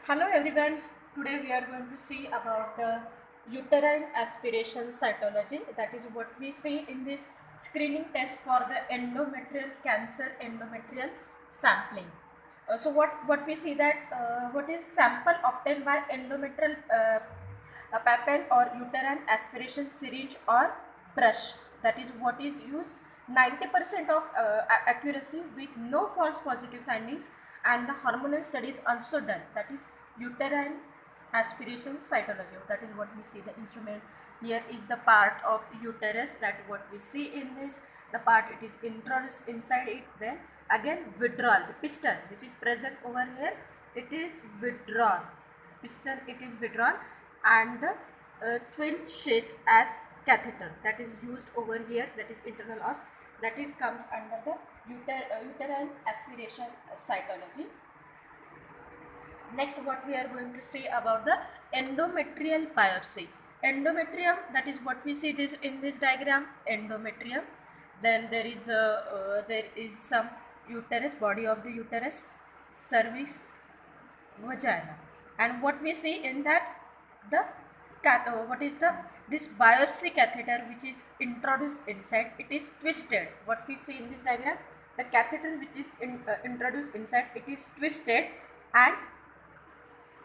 Hello everyone. Today we are going to see about the uterine aspiration cytology. That is what we see in this screening test for the endometrial cancer endometrial sampling. So what we see that what is sample obtained by endometrial a papal or uterine aspiration syringe or brush. That is what is used. 90% of accuracy with no false positive findings, and the hormonal studies also done. That is uterine aspiration cytology. That is what we see. The instrument here is the part of uterus. That what we see in this. The part it is introduced inside it. Then again withdrawal. The piston which is present over here, it is withdrawn. Piston it is withdrawn, and the twill sheath as catheter that is used over here, that is internal os, that is comes under the uterine aspiration cytology. Next what we are going to see about the endometrial biopsy. Endometrium, that is what we see this in this diagram, endometrium. Then there is some uterus, body of the uterus, cervix, vagina, and what we see in that, the what is the this biopsy catheter which is introduced inside, it is twisted. What we see in this diagram, the catheter which is introduced inside, it is twisted, and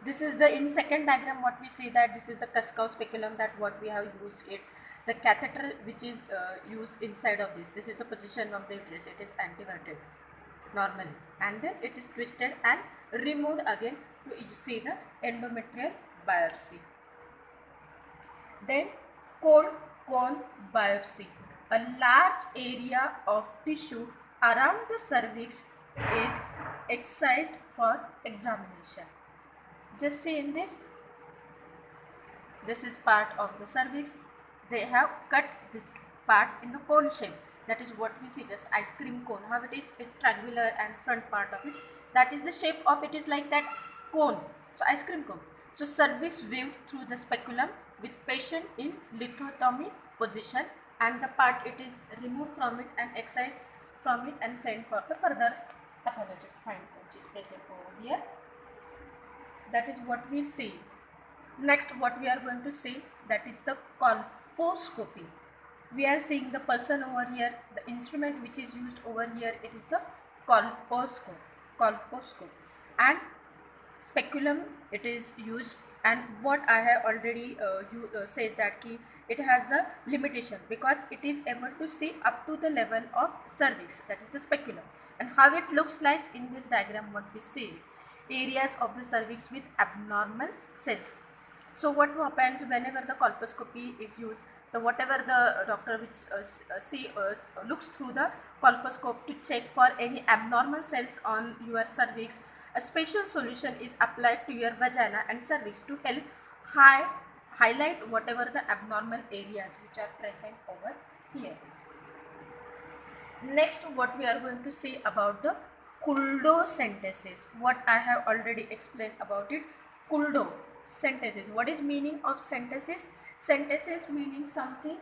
this is the in second diagram what we see, that this is the Kuskov speculum, that what we have used it, the catheter which is used inside of this is the position of the uterus, it is anteverted normally, and then it is twisted and removed again to see the endometrial biopsy. Then cold cone biopsy. A large area of tissue around the cervix is excised for examination. Just see in this, this is part of the cervix. They have cut this part in the cone shape. That is what we see, just ice cream cone. How it is, it's triangular, and front part of it, that is the shape of it is like that cone. So ice cream cone. So cervix viewed through the speculum with patient in lithotomy position, and the part it is removed from it and excised from it and sent for the further pathologic find which is present over here. That is what we see. Next what we are going to see, that is the colposcopy. We are seeing the person over here, the instrument which is used over here, it is the colposcope, and speculum it is used. And what I have already says that key, it has a limitation because it is able to see up to the level of cervix, that is the speculum. And how it looks like in this diagram, what we see, areas of the cervix with abnormal cells. So what happens whenever the colposcopy is used, the whatever the doctor which looks through the colposcope to check for any abnormal cells on your cervix, a special solution is applied to your vagina and cervix to help highlight whatever the abnormal areas which are present over here. Next what we are going to see about the kuldocentesis. What I have already explained about it. Kuldocentesis. What is meaning of centesis? Centesis meaning something.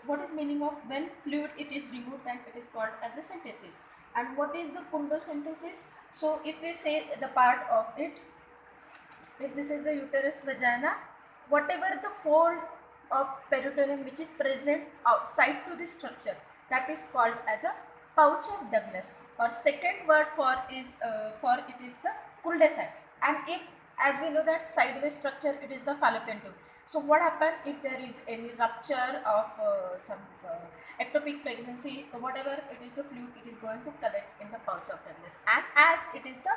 What is meaning of when fluid it is removed, then it is called as a centesis. And what is the kuldocentesis? So if we say the part of it, if this is the uterus, vagina, whatever the fold of peritoneum which is present outside to this structure, that is called as a pouch of Douglas, or second word for is for it is the cul-de-sac. And if, as we know that sideways structure, it is the fallopian tube. So what happens if there is any rupture of some ectopic pregnancy, whatever it is the fluid, it is going to collect in the pouch of Douglas, and as it is the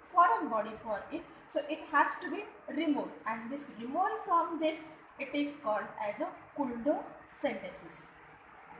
foreign body for it, so it has to be removed, and this removal from this, it is called as a kuldocentesis.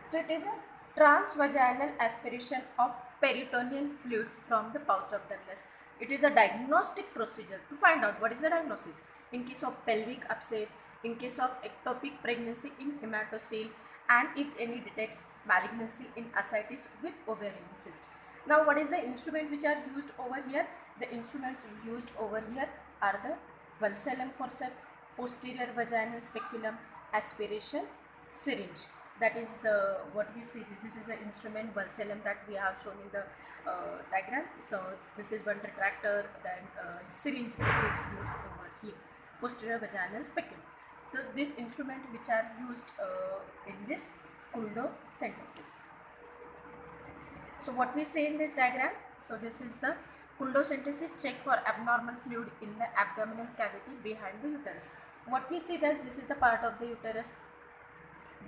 So it is a transvaginal aspiration of peritoneal fluid from the pouch of Douglas. It is a diagnostic procedure to find out what is the diagnosis in case of pelvic abscess, in case of ectopic pregnancy in hematocele, and if any detects malignancy in ascites with ovarian cyst. Now what is the instrument which are used over here? The instruments used over here are the Valsalem forceps, posterior vaginal speculum, aspiration syringe. that is the what we see. This is the instrument Valsalem that we have shown in the diagram. So this is one retractor, then syringe which is used over here, posterior vaginal speculum. So this instrument which are used in this Couldo-Synthesis. So what we see in this diagram, so this is the Couldo-Synthesis check for abnormal fluid in the abdominal cavity behind the uterus. What we see that this is the part of the uterus,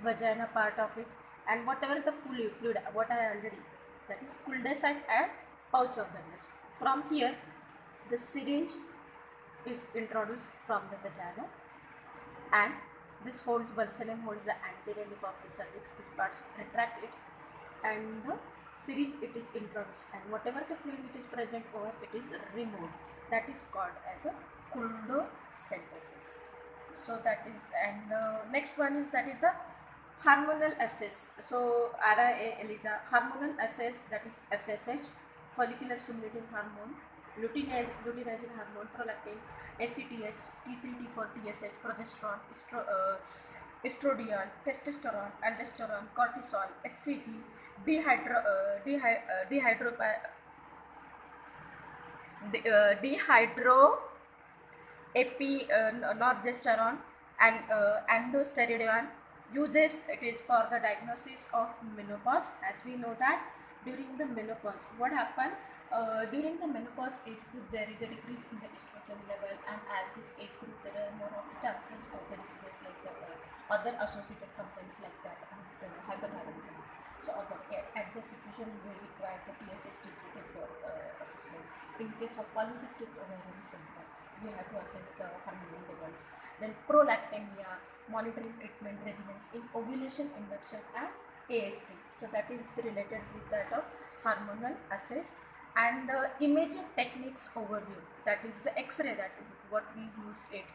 vagina part of it, and whatever the fluid what I already, that is cul-de-sac and pouch of the nest. From here the syringe is introduced from the vagina, and this holds Valsalem holds the anterior lip of the cervix. This part retract it, and the syringe it is introduced, and whatever the fluid which is present over it is removed. That is called as a Couldo-Synthesis. So that is, and next one is that is the hormonal assays. So RIA ELISA hormonal assays, that is FSH, follicular stimulating hormone, luteinizing hormone, prolactin, ACTH, T3, T4, TSH, progesterone, estradiol, testosterone, aldosterone, cortisol, HCG, norgesterone, and androstenedione. Uses it is for the diagnosis of menopause. As we know that during the menopause, what happen? During the menopause age group, there is a decrease in the estrogen level, and as this age group, there are more of the chances of the diseases like the other associated complaints like that, and the hypothyroidism. So at the situation, we require the TSH for assessment. In case of polycystic ovarian syndrome, we have to assess the hormonal levels. Then prolactinemia, monitoring treatment regimens in ovulation, induction, and AST. So that is related with that of hormonal assays. And the imaging techniques overview, that is the X-ray, that is what we use it.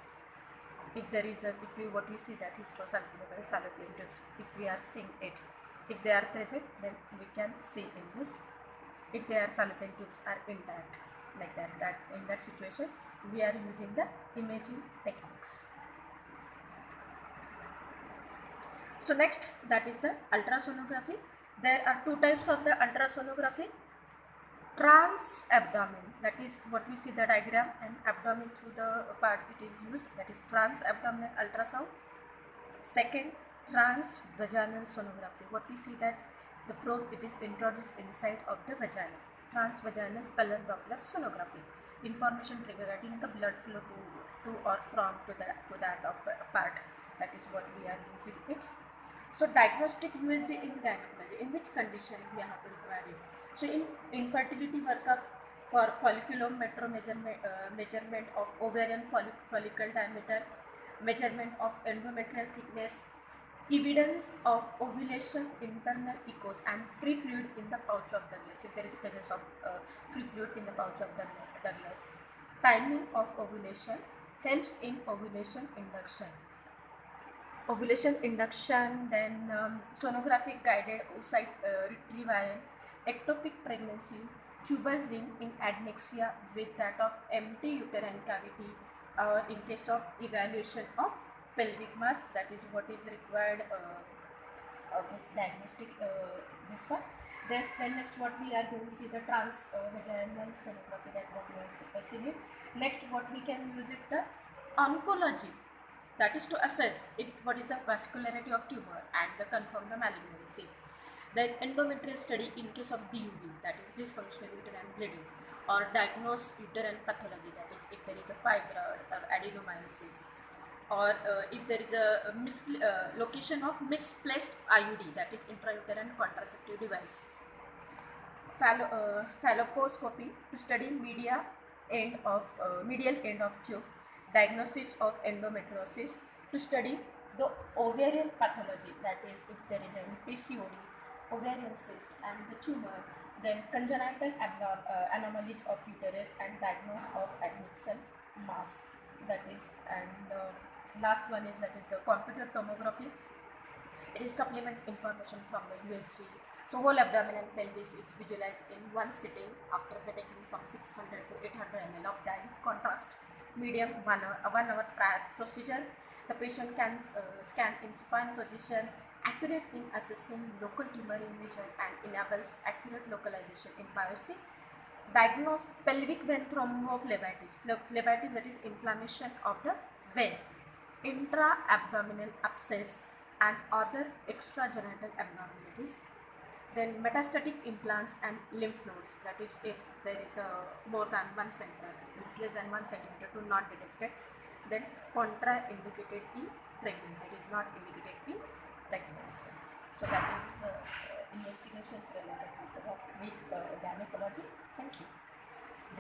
If there is a, if we what we see that hysterosalpingoid fallopian tubes, if we are seeing it, if they are present, then we can see in this. If their fallopian tubes are intact, like that in that situation we are using the imaging techniques. So next, that is the ultrasonography. There are two types of the ultrasonography. Trans-abdomen, that is what we see the diagram, and abdomen through the part it is used, that is trans-abdominal ultrasound. Second, trans-vaginal sonography. What we see that the probe it is introduced inside of the vagina. Trans-vaginal color Doppler sonography. Information regarding the blood flow to or from to that of part. That is what we are using it. So diagnostic USG in gynecology, in which condition we have to require it. So in infertility workup for folliculometer measurement of ovarian follicle diameter, measurement of endometrial thickness, evidence of ovulation, internal echoes, and free fluid in the pouch of Douglas. If there is presence of free fluid in the pouch of Douglas. Timing of ovulation helps in ovulation induction. Then sonographic guided oocyte retrieval, ectopic pregnancy, tubal ring in adnexia with that of empty uterine cavity, or in case of evaluation of pelvic mass, that is what is required of this diagnostic this one. Then next what we are going to see the trans-vaginal sonography, that what we are seeing it. Next what we can use it, the oncology, that is to assess it, what is the vascularity of tumor and the confirm the malignancy. Then endometrial study in case of DUB, that is dysfunctional uterine bleeding, or diagnose uterine pathology, that is if there is a fibroid or adenomyosis, or if there is a location of misplaced IUD, that is intrauterine contraceptive device. Falloposcopy to study medial end of tube, diagnosis of endometriosis, to study the ovarian pathology, that is if there is a PCOD, ovarian cyst and the tumor, then congenital anomalies of uterus and diagnosis of adnexal mass, that is, and last one is that is the computer tomography. It is supplements information from the USG. So whole abdomen and pelvis is visualized in one sitting after the taking some 600 to 800 ml of dye contrast medium 1 hour prior procedure. The patient can scan in supine position accurate in assessing local tumor invasion and enables accurate localization in biopsy. Diagnose pelvic vein thrombophlebitis, phlebitis that is inflammation of the vein, intra-abdominal abscess and other extragenital abnormalities. Then metastatic implants and lymph nodes, that is if there is a more than 1 centimeter, means less than 1 centimeter to not detected. Then contraindicated in pregnancy, it is not indicated in pregnancy. So that is investigations related with gynecology. Thank you.